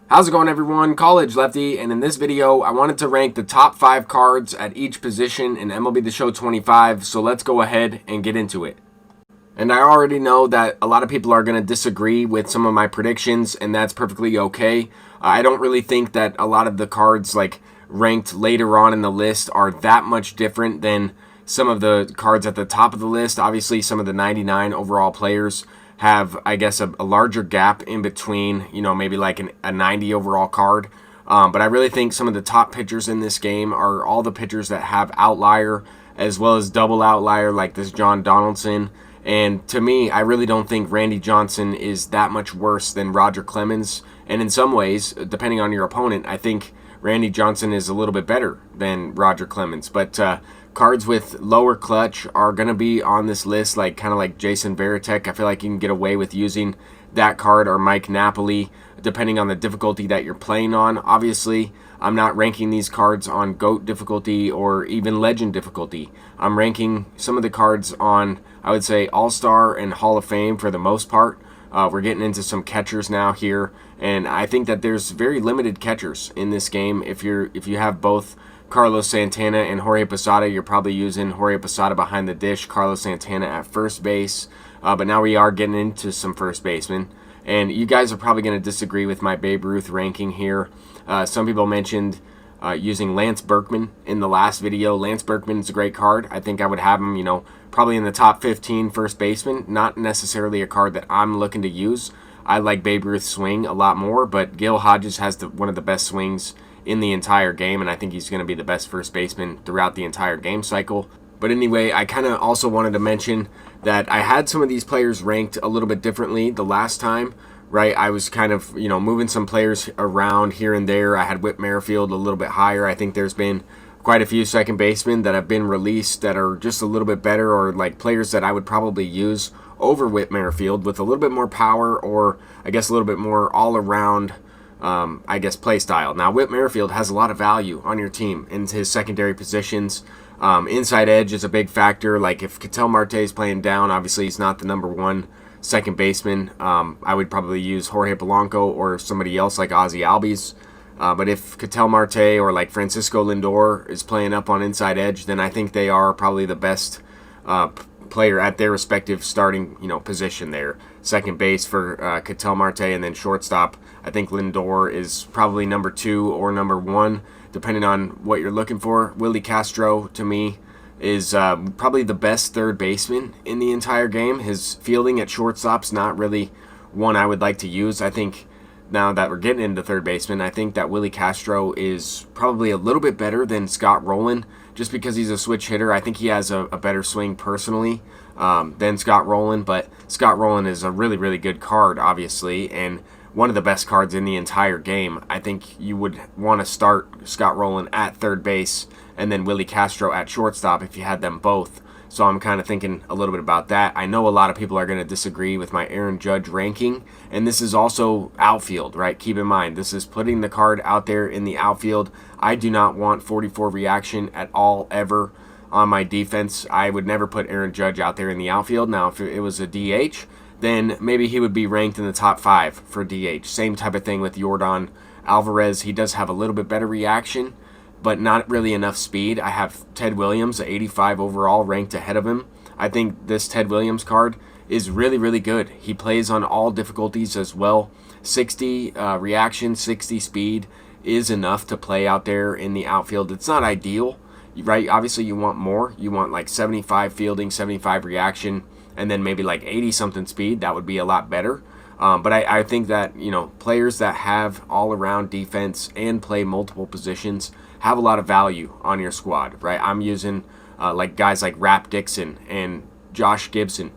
How's it going, everyone? College Lefty, and in this video I wanted to rank the top 5 cards at each position in MLB The Show 25, so let's go ahead and get into it. And I already know that a lot of people are going to disagree with some of my predictions, and that's perfectly okay. I don't really think that a lot of the cards ranked later on in the list are that much different than some of the cards at the top of the list. Obviously, some of the 99 overall players have, I guess, a larger gap in between, maybe like a 90 overall card. But I really think some of the top pitchers in this game are all the pitchers that have outlier as well as double outlier, like this John Donaldson. And to me, I really don't think Randy Johnson is that much worse than Roger Clemens. And in some ways, depending on your opponent, I think Randy Johnson is a little bit better than Roger Clemens. But cards with lower clutch are going to be on this list, kind of like Jason Varitek. I feel like you can get away with using that card, or Mike Napoli, depending on the difficulty that you're playing on. Obviously, I'm not ranking these cards on GOAT difficulty or even Legend difficulty. I'm ranking some of the cards on, I would say, All-Star and Hall of Fame for the most part. We're getting into some catchers now here, and I think that there's very limited catchers in this game. If you have both Carlos Santana and Jorge Posada, you're probably using Jorge Posada behind the dish, Carlos Santana at first base. But now we are getting into some first basemen. And you guys are probably going to disagree with my Babe Ruth ranking here. Some people mentioned using Lance Berkman in the last video. Lance Berkman is a great card. I think I would have him, probably in the top 15 first baseman. Not necessarily a card that I'm looking to use. I like Babe Ruth's swing a lot more, but Gil Hodges has one of the best swings in the entire game, and I think he's going to be the best first baseman throughout the entire game cycle. But anyway, I kind of also wanted to mention that I had some of these players ranked a little bit differently the last time, right? I was kind of, moving some players around here and there. I had Whit Merrifield a little bit higher. I think there's been quite a few second basemen that have been released that are just a little bit better, or like players that I would probably use over Whit Merrifield with a little bit more power, or I guess a little bit more all-around play style. Now, Whit Merrifield has a lot of value on your team in his secondary positions. Inside edge is a big factor. Like if Ketel Marte is playing down, obviously he's not the number one second baseman. I would probably use Jorge Polanco or somebody else like Ozzie Albies. But if Ketel Marte or like Francisco Lindor is playing up on inside edge, then I think they are probably the best player at their respective starting position there. Second base for Ketel Marte, and then shortstop, I think Lindor is probably number 2 or number 1, depending on what you're looking for. Willie Castro, to me, is probably the best third baseman in the entire game. His fielding at shortstop's not really one I would like to use. I think now that we're getting into third baseman, I think that Willie Castro is probably a little bit better than Scott Rowland, just because he's a switch hitter. I think he has a better swing personally than Scott Rowland, but Scott Rowland is a really, really good card, obviously, and one of the best cards in the entire game. I think you would want to start Scott Rowland at third base and then Willie Castro at shortstop if you had them both. So I'm kind of thinking a little bit about that. I know a lot of people are going to disagree with my Aaron Judge ranking, and this is also outfield, right? Keep in mind, this is putting the card out there in the outfield. I do not want 44 reaction at all, ever, on my defense. I would never put Aaron Judge out there in the outfield. Now, if it was a DH, then maybe he would be ranked in the top 5 for DH. Same type of thing with Yordan Alvarez. He does have a little bit better reaction, but not really enough speed. I have Ted Williams, 85 overall, ranked ahead of him. I think this Ted Williams card is really, really good. He plays on all difficulties as well. 60 reaction, 60 speed is enough to play out there in the outfield. It's not ideal, right? Obviously, you want more. You want like 75 fielding, 75 reaction, and then maybe like 80-something speed. That would be a lot better. But I think that, players that have all-around defense and play multiple positions have a lot of value on your squad, right? I'm using guys like Rap Dixon and Josh Gibson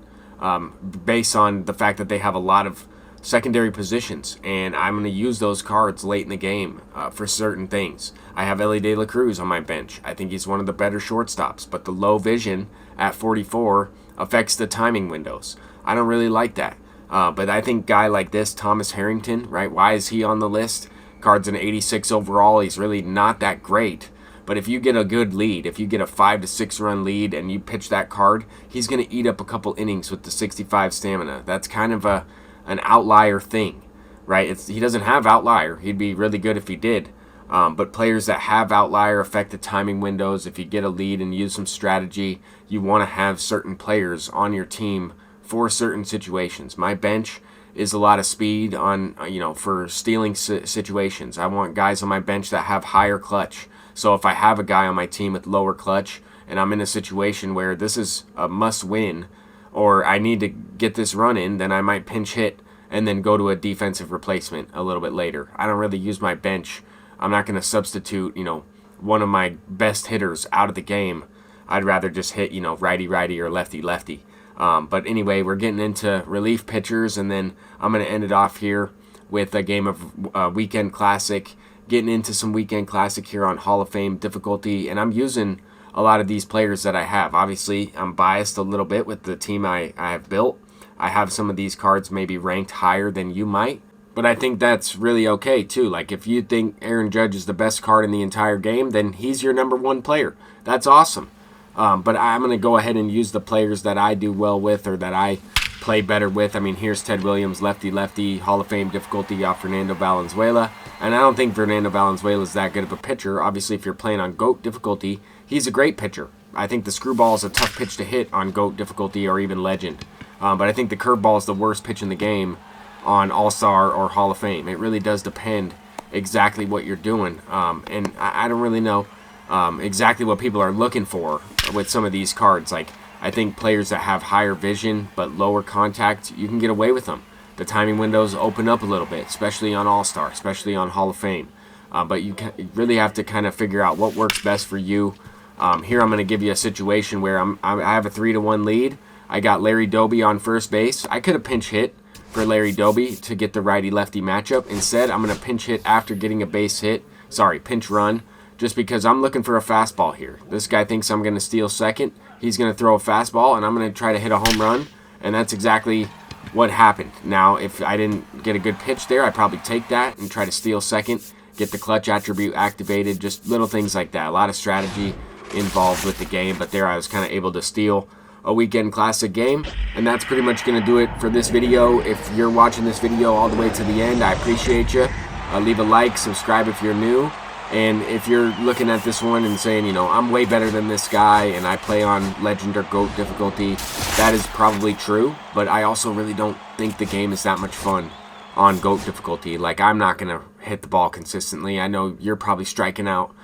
based on the fact that they have a lot of secondary positions, and I'm going to use those cards late in the game for certain things. I have Ellie De La Cruz on my bench. I think he's one of the better shortstops, but the low vision at 44 affects the timing windows. I don't really like that. But I think guy like this, Thomas Harrington, right? Why is he on the list? Card's an 86 overall. He's really not that great. But if you get a good lead, if you get a 5 to 6 run lead and you pitch that card, he's going to eat up a couple innings with the 65 stamina. That's kind of an outlier thing, right? He doesn't have outlier. He'd be really good if he did. But players that have outlier, effective timing windows, if you get a lead and use some strategy, you want to have certain players on your team for certain situations. My bench is a lot of speed on, for stealing situations. I want guys on my bench that have higher clutch. So if I have a guy on my team with lower clutch and I'm in a situation where this is a must win or I need to get this run in, then I might pinch hit and then go to a defensive replacement a little bit later. I don't really use my bench. I'm not going to substitute, one of my best hitters out of the game. I'd rather just hit, righty-righty or lefty-lefty. But anyway, we're getting into relief pitchers, and then I'm going to end it off here with a game of Weekend Classic, getting into some Weekend Classic here on Hall of Fame difficulty, and I'm using a lot of these players that I have. Obviously, I'm biased a little bit with the team I have built. I have some of these cards maybe ranked higher than you might, but I think that's really okay too. Like if you think Aaron Judge is the best card in the entire game, then he's your number one player. That's awesome. But I'm going to go ahead and use the players that I do well with or that I play better with. I mean, here's Ted Williams, lefty, Hall of Fame difficulty off Fernando Valenzuela. And I don't think Fernando Valenzuela is that good of a pitcher. Obviously, if you're playing on GOAT difficulty, he's a great pitcher. I think the screwball is a tough pitch to hit on GOAT difficulty or even Legend. But I think the curveball is the worst pitch in the game on All-Star or Hall of Fame. It really does depend exactly what you're doing. And I don't really know exactly what people are looking for with some of these cards. Like, I think players that have higher vision but lower contact, you can get away with them. The timing windows open up a little bit, especially on All-Star, especially on Hall of Fame. But you really have to kind of figure out what works best for you. Here I'm going to give you a situation where I have a 3-1 lead. I got Larry Doby on first base. I could have pinch hit for Larry Doby to get the righty-lefty matchup. Instead, I'm going to pinch hit after getting a base hit. Sorry, pinch run, just because I'm looking for a fastball here. This guy thinks I'm going to steal second. He's going to throw a fastball, and I'm going to try to hit a home run, and that's exactly what happened. Now, if I didn't get a good pitch there, I'd probably take that and try to steal second, get the clutch attribute activated, just little things like that. A lot of strategy involved with the game, but there I was kind of able to steal a Weekend Classic game, and that's pretty much going to do it for this video. If you're watching this video all the way to the end, I appreciate you. Leave a like, subscribe if you're new, and if you're looking at this one and saying, I'm way better than this guy and I play on Legend or GOAT difficulty, that is probably true, but I also really don't think the game is that much fun on GOAT difficulty. Like, I'm not going to hit the ball consistently. I know you're probably striking out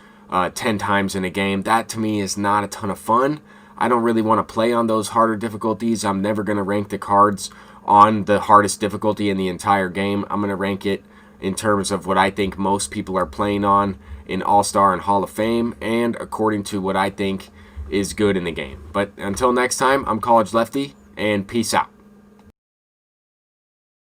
10 times in a game. That to me is not a ton of fun. I don't really want to play on those harder difficulties. I'm never going to rank the cards on the hardest difficulty in the entire game. I'm going to rank it in terms of what I think most people are playing on in All-Star and Hall of Fame, and according to what I think is good in the game. But until next time, I'm College Lefty, and peace out.